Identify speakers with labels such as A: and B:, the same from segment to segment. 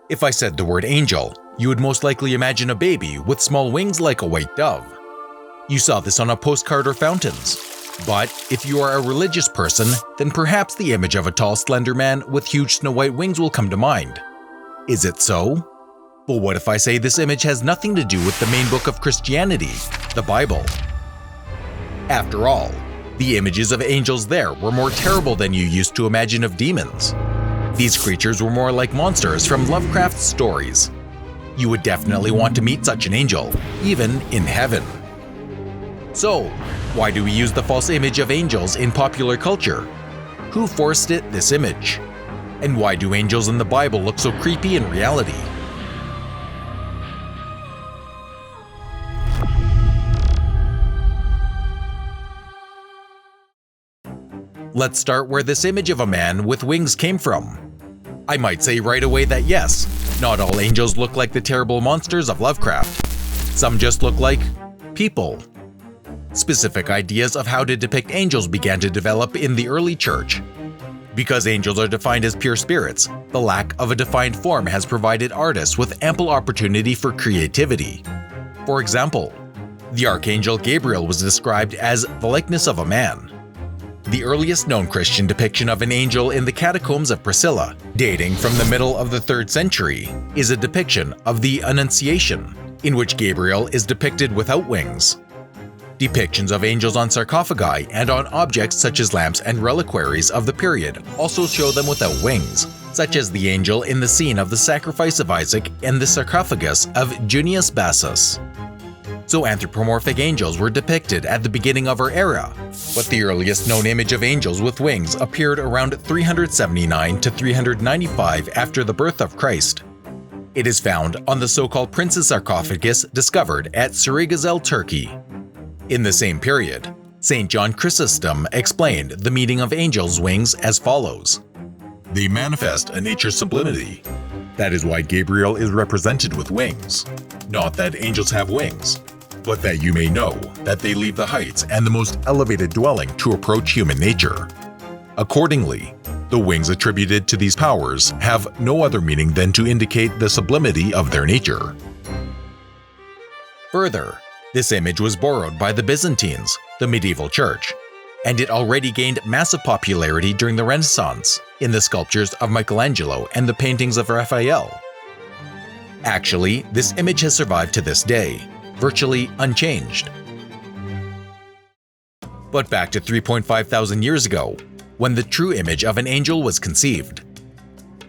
A: If I said the word angel, you would most likely imagine a baby with small wings like a white dove. You saw this on a postcard or fountains. But if you are a religious person, then perhaps the image of a tall, slender man with huge snow white wings will come to mind. Is it so? But what if I say this image has nothing to do with the main book of Christianity, the Bible? After all, the images of angels there were more terrible than you used to imagine of demons. These creatures were more like monsters from Lovecraft's stories. You would definitely want to meet such an angel, even in heaven. So, why do we use the false image of angels in popular culture? Who forced this image? And why do angels in the Bible look so creepy in reality? Let's start where this image of a man with wings came from. I might say right away that yes, not all angels look like the terrible monsters of Lovecraft. Some just look like people. Specific ideas of how to depict angels began to develop in the early church. Because angels are defined as pure spirits, the lack of a defined form has provided artists with ample opportunity for creativity. For example, the archangel Gabriel was described as the likeness of a man. The earliest known Christian depiction of an angel in the catacombs of Priscilla, dating from the middle of the 3rd century, is a depiction of the Annunciation, in which Gabriel is depicted without wings. Depictions of angels on sarcophagi and on objects such as lamps and reliquaries of the period also show them without wings, such as the angel in the scene of the sacrifice of Isaac and the sarcophagus of Junius Bassus. So anthropomorphic angels were depicted at the beginning of our era, but the earliest known image of angels with wings appeared around 379 to 395 after the birth of Christ. It is found on the so-called Prince's sarcophagus discovered at Surigazel, Turkey. In the same period, St. John Chrysostom explained the meaning of angels' wings as follows. They manifest a nature's sublimity. That is why Gabriel is represented with wings. Not that angels have wings, but that you may know that they leave the heights and the most elevated dwelling to approach human nature. Accordingly, the wings attributed to these powers have no other meaning than to indicate the sublimity of their nature. Further, this image was borrowed by the Byzantines, the medieval church, and it already gained massive popularity during the Renaissance in the sculptures of Michelangelo and the paintings of Raphael. Actually, this image has survived to this day, virtually unchanged. But back to 3.5 thousand years ago, when the true image of an angel was conceived.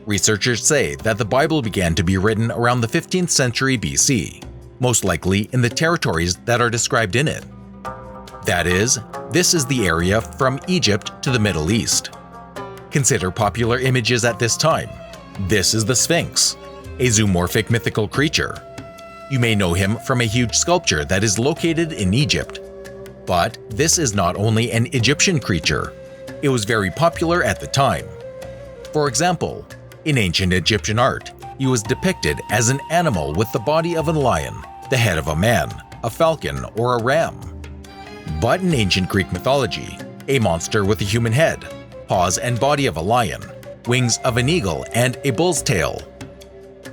A: Researchers say that the Bible began to be written around the 15th century BC, most likely in the territories that are described in it. That is, this is the area from Egypt to the Middle East. Consider popular images at this time. This is the Sphinx, a zoomorphic mythical creature. You may know him from a huge sculpture that is located in Egypt. But this is not only an Egyptian creature, it was very popular at the time. For example, in ancient Egyptian art, he was depicted as an animal with the body of a lion, the head of a man, a falcon, or a ram. But in ancient Greek mythology, a monster with a human head, paws and body of a lion, wings of an eagle, and a bull's tail.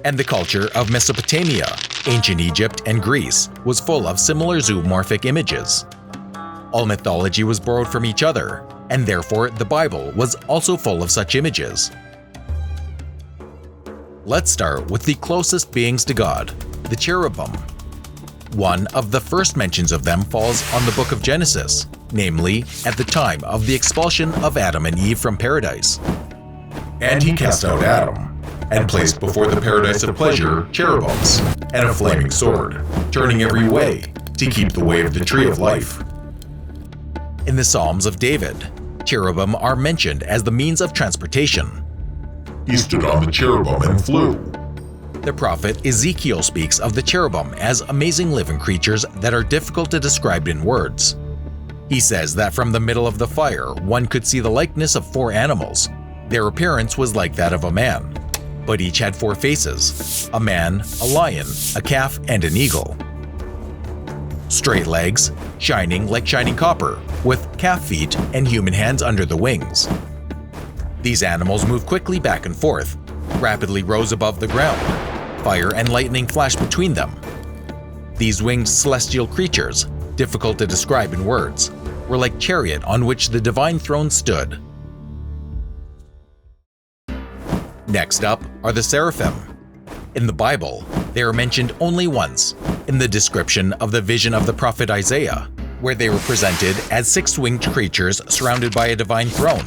A: And the culture of Mesopotamia, ancient Egypt, and Greece was full of similar zoomorphic images. All mythology was borrowed from each other, and therefore the Bible was also full of such images. Let's start with the closest beings to God, the cherubim. One of the first mentions of them falls on the book of Genesis, namely at the time of the expulsion of Adam and Eve from paradise. And he cast out Adam, and placed before the paradise of pleasure cherubims, and a flaming sword, turning every way, to keep the way of the tree of life. In the Psalms of David, cherubim are mentioned as the means of transportation.
B: He stood on the cherubim and flew.
A: The prophet Ezekiel speaks of the cherubim as amazing living creatures that are difficult to describe in words. He says that from the middle of the fire, one could see the likeness of 4 animals. Their appearance was like that of a man, but each had 4 faces: a man, a lion, a calf, and an eagle. Straight legs, shining like shining copper, with calf feet and human hands under the wings. These animals move quickly back and forth, rapidly rose above the ground. Fire and lightning flashed between them. These winged celestial creatures, difficult to describe in words, were like chariot on which the divine throne stood. Next up are the Seraphim. In the Bible, they are mentioned only once, in the description of the vision of the prophet Isaiah, where they were presented as 6 winged creatures surrounded by a divine throne.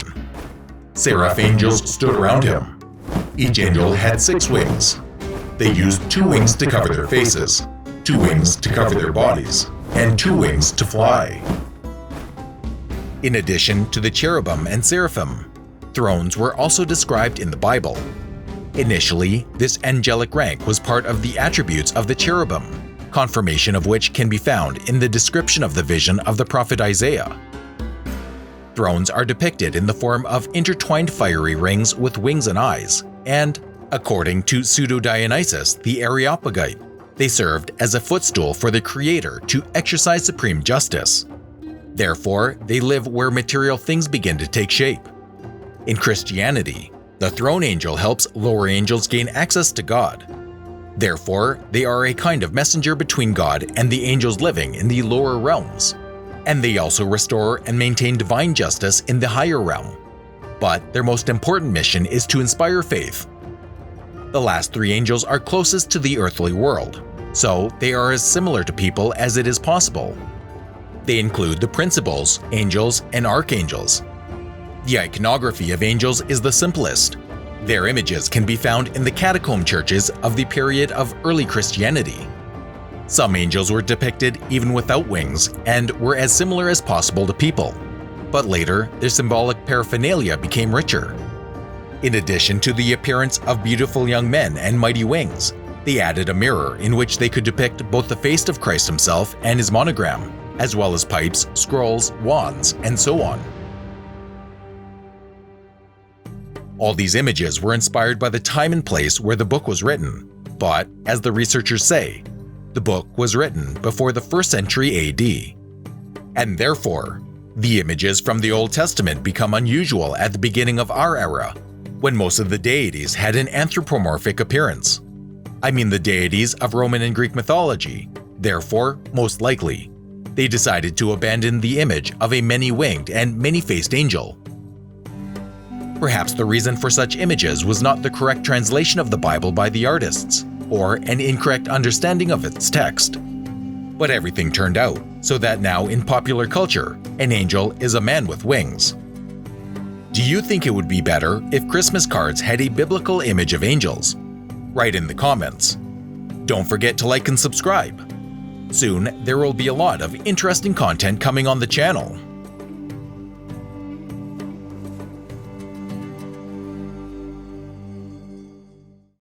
B: Seraph angels stood around him. Each angel had 6 wings. They used 2 wings to cover their faces, 2 wings to cover their bodies, and 2 wings to fly.
A: In addition to the cherubim and seraphim, thrones were also described in the Bible. Initially, this angelic rank was part of the attributes of the cherubim, confirmation of which can be found in the description of the vision of the prophet Isaiah. Thrones are depicted in the form of intertwined fiery rings with wings and eyes, and, according to Pseudo-Dionysus the Areopagite, they served as a footstool for the Creator to exercise supreme justice. Therefore, they live where material things begin to take shape. In Christianity, the throne angel helps lower angels gain access to God. Therefore, they are a kind of messenger between God and the angels living in the lower realms. And they also restore and maintain divine justice in the higher realm. But their most important mission is to inspire faith. The last 3 angels are closest to the earthly world, so they are as similar to people as it is possible. They include the principals, angels, and archangels. The iconography of angels is the simplest. Their images can be found in the catacomb churches of the period of early Christianity. Some angels were depicted even without wings and were as similar as possible to people, but later their symbolic paraphernalia became richer. In addition to the appearance of beautiful young men and mighty wings, they added a mirror in which they could depict both the face of Christ himself and his monogram, as well as pipes, scrolls, wands, and so on. All these images were inspired by the time and place where the book was written, but, as the researchers say, the book was written before the 1st century AD. And therefore, the images from the Old Testament become unusual at the beginning of our era, when most of the deities had an anthropomorphic appearance. I mean the deities of Roman and Greek mythology. Therefore, most likely, they decided to abandon the image of a many-winged and many-faced angel. Perhaps the reason for such images was not the correct translation of the Bible by the artists, or an incorrect understanding of its text. But everything turned out so that now in popular culture, an angel is a man with wings. Do you think it would be better if Christmas cards had a biblical image of angels? Write in the comments. Don't forget to like and subscribe. Soon, there will be a lot of interesting content coming on the channel.